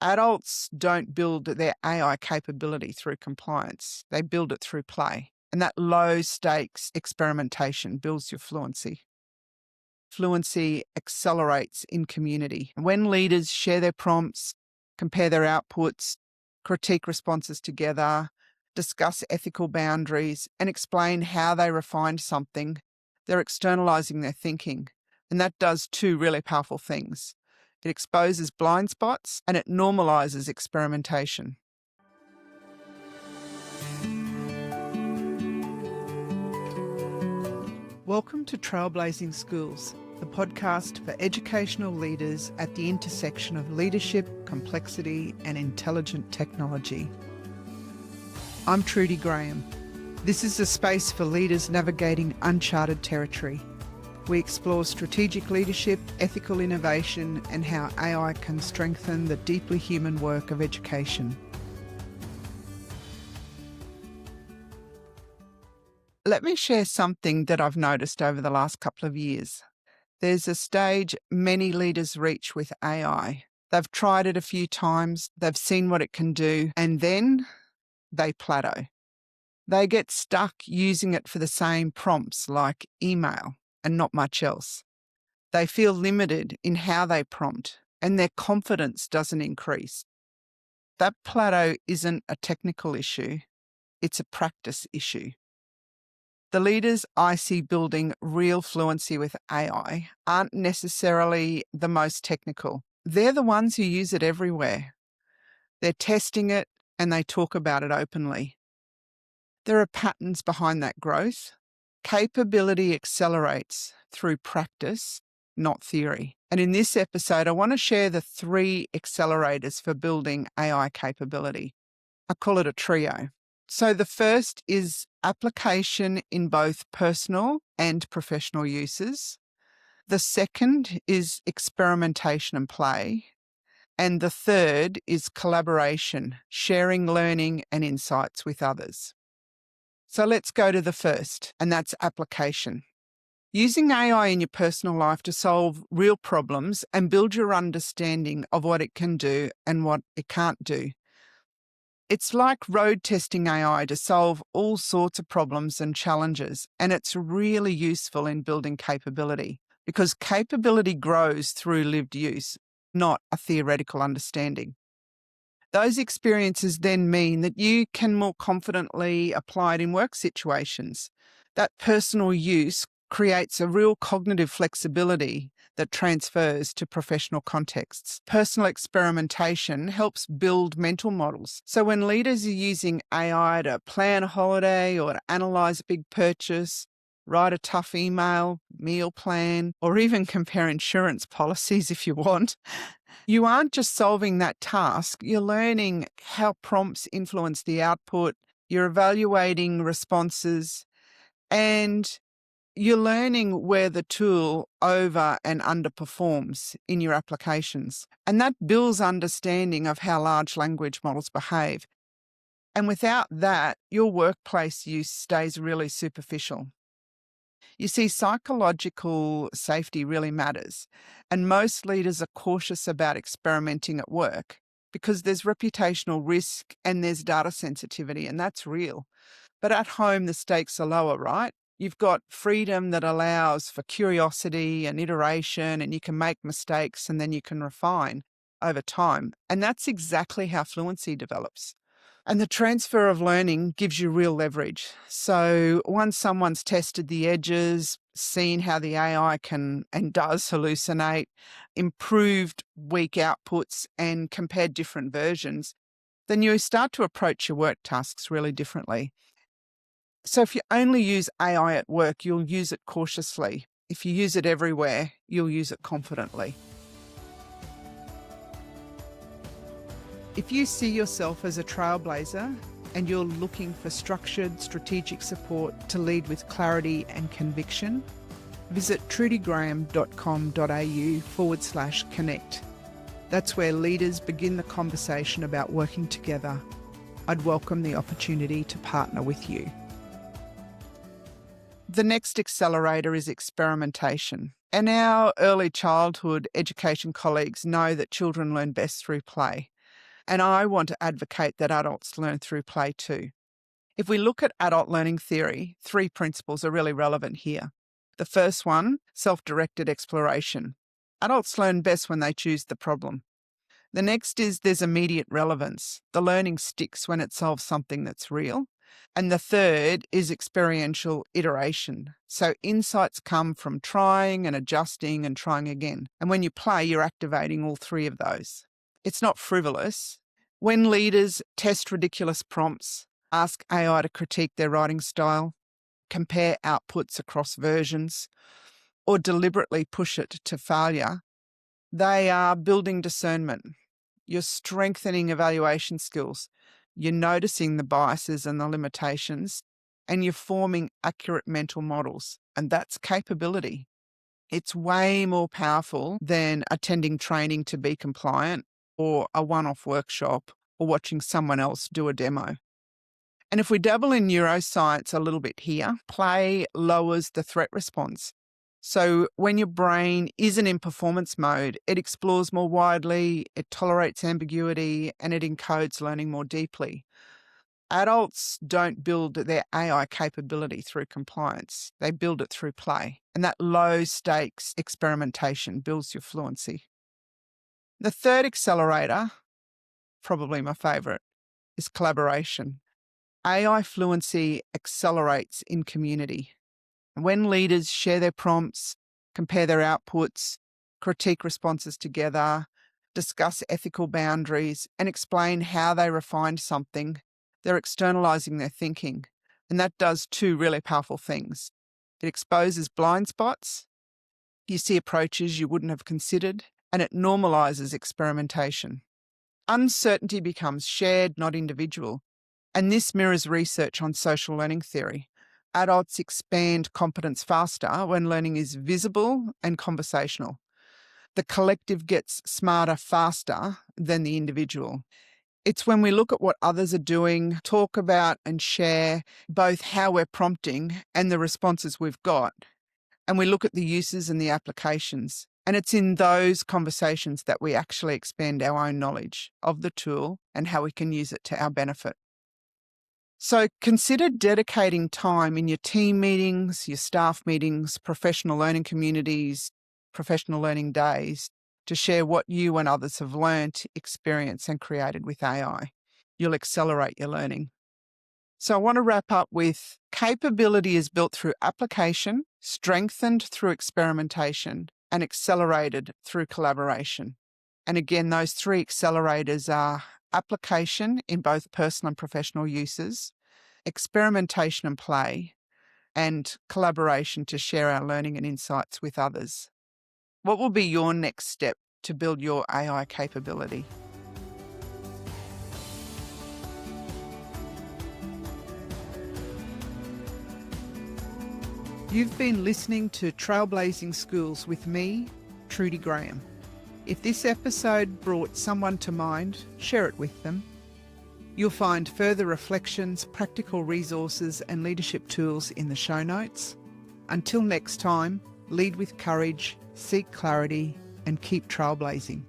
Adults don't build their AI capability through compliance. They build it through play. And that low-stakes experimentation builds your fluency. Fluency accelerates in community. When leaders share their prompts, compare their outputs, critique responses together, discuss ethical boundaries, and explain how they refined something, they're externalizing their thinking. And that does two really powerful things. It exposes blind spots and it normalizes experimentation. Welcome to Trailblazing Schools, the podcast for educational leaders at the intersection of leadership, complexity, and intelligent technology. I'm Trudy Graham. This is a space for leaders navigating uncharted territory. We explore strategic leadership, ethical innovation, and how AI can strengthen the deeply human work of education. Let me share something that I've noticed over the last couple of years. There's a stage many leaders reach with AI. They've tried it a few times, they've seen what it can do, and then they plateau. They get stuck using it for the same prompts like email and not much else. They feel limited in how they prompt, and their confidence doesn't increase. That plateau isn't a technical issue, it's a practice issue. The leaders I see building real fluency with AI aren't necessarily the most technical. They're the ones who use it everywhere. They're testing it and they talk about it openly. There are patterns behind that growth. Capability accelerates through practice, not theory. And in this episode, I want to share the 3 accelerators for building AI capability. I call it a trio. So the first is application in both personal and professional uses. The second is experimentation and play. And the third is collaboration, sharing learning and insights with others. So let's go to the first, and that's application. Using AI in your personal life to solve real problems and build your understanding of what it can do and what it can't do. It's like road testing AI to solve all sorts of problems and challenges, and it's really useful in building capability because capability grows through lived use, not a theoretical understanding. Those experiences then mean that you can more confidently apply it in work situations. That personal use creates a real cognitive flexibility that transfers to professional contexts. Personal experimentation helps build mental models. So when leaders are using AI to plan a holiday or to analyse a big purchase, write a tough email, meal plan, or even compare insurance policies if you want, you aren't just solving that task, you're learning how prompts influence the output, you're evaluating responses, and you're learning where the tool over and underperforms in your applications. And that builds understanding of how large language models behave. And without that, your workplace use stays really superficial. You see, psychological safety really matters. And most leaders are cautious about experimenting at work because there's reputational risk and there's data sensitivity, and that's real. But at home, the stakes are lower, right? You've got freedom that allows for curiosity and iteration, and you can make mistakes and then you can refine over time. And that's exactly how fluency develops. And the transfer of learning gives you real leverage. So once someone's tested the edges, seen how the AI can and does hallucinate, improved weak outputs and compared different versions, then you start to approach your work tasks really differently. So if you only use AI at work, you'll use it cautiously. If you use it everywhere, you'll use it confidently. If you see yourself as a trailblazer and you're looking for structured, strategic support to lead with clarity and conviction, visit trudygraham.com.au/connect. That's where leaders begin the conversation about working together. I'd welcome the opportunity to partner with you. The next accelerator is experimentation. And our early childhood education colleagues know that children learn best through play. And I want to advocate that adults learn through play too. If we look at adult learning theory, 3 principles are really relevant here. The first one, self-directed exploration. Adults learn best when they choose the problem. The next is there's immediate relevance. The learning sticks when it solves something that's real. And the third is experiential iteration. So insights come from trying and adjusting and trying again. And when you play, you're activating all 3 of those. It's not frivolous. When leaders test ridiculous prompts, ask AI to critique their writing style, compare outputs across versions, or deliberately push it to failure, they are building discernment. You're strengthening evaluation skills. You're noticing the biases and the limitations, and you're forming accurate mental models. And that's capability. It's way more powerful than attending training to be compliant or a one-off workshop or watching someone else do a demo. And if we dabble in neuroscience a little bit here, play lowers the threat response. So when your brain isn't in performance mode, it explores more widely, it tolerates ambiguity, and it encodes learning more deeply. Adults don't build their AI capability through compliance. They build it through play. And that low-stakes experimentation builds your fluency. The third accelerator, probably my favourite, is collaboration. AI fluency accelerates in community. When leaders share their prompts, compare their outputs, critique responses together, discuss ethical boundaries, and explain how they refined something, they're externalizing their thinking. And that does 2 really powerful things. It exposes blind spots, you see approaches you wouldn't have considered, and it normalizes experimentation. Uncertainty becomes shared, not individual. And this mirrors research on social learning theory. Adults expand competence faster when learning is visible and conversational. The collective gets smarter faster than the individual. It's when we look at what others are doing, talk about and share both how we're prompting and the responses we've got, and we look at the uses and the applications. And it's in those conversations that we actually expand our own knowledge of the tool and how we can use it to our benefit. So consider dedicating time in your team meetings, your staff meetings, professional learning communities, professional learning days to share what you and others have learnt, experienced and created with AI. You'll accelerate your learning. So I want to wrap up with capability is built through application, strengthened through experimentation, and accelerated through collaboration. And again, those 3 accelerators are application in both personal and professional uses, experimentation and play, and collaboration to share our learning and insights with others. What will be your next step to build your AI capability? You've been listening to Trailblazing Schools with me, Trudy Graham. If this episode brought someone to mind, share it with them. You'll find further reflections, practical resources and leadership tools in the show notes. Until next time, lead with courage, seek clarity and keep trailblazing.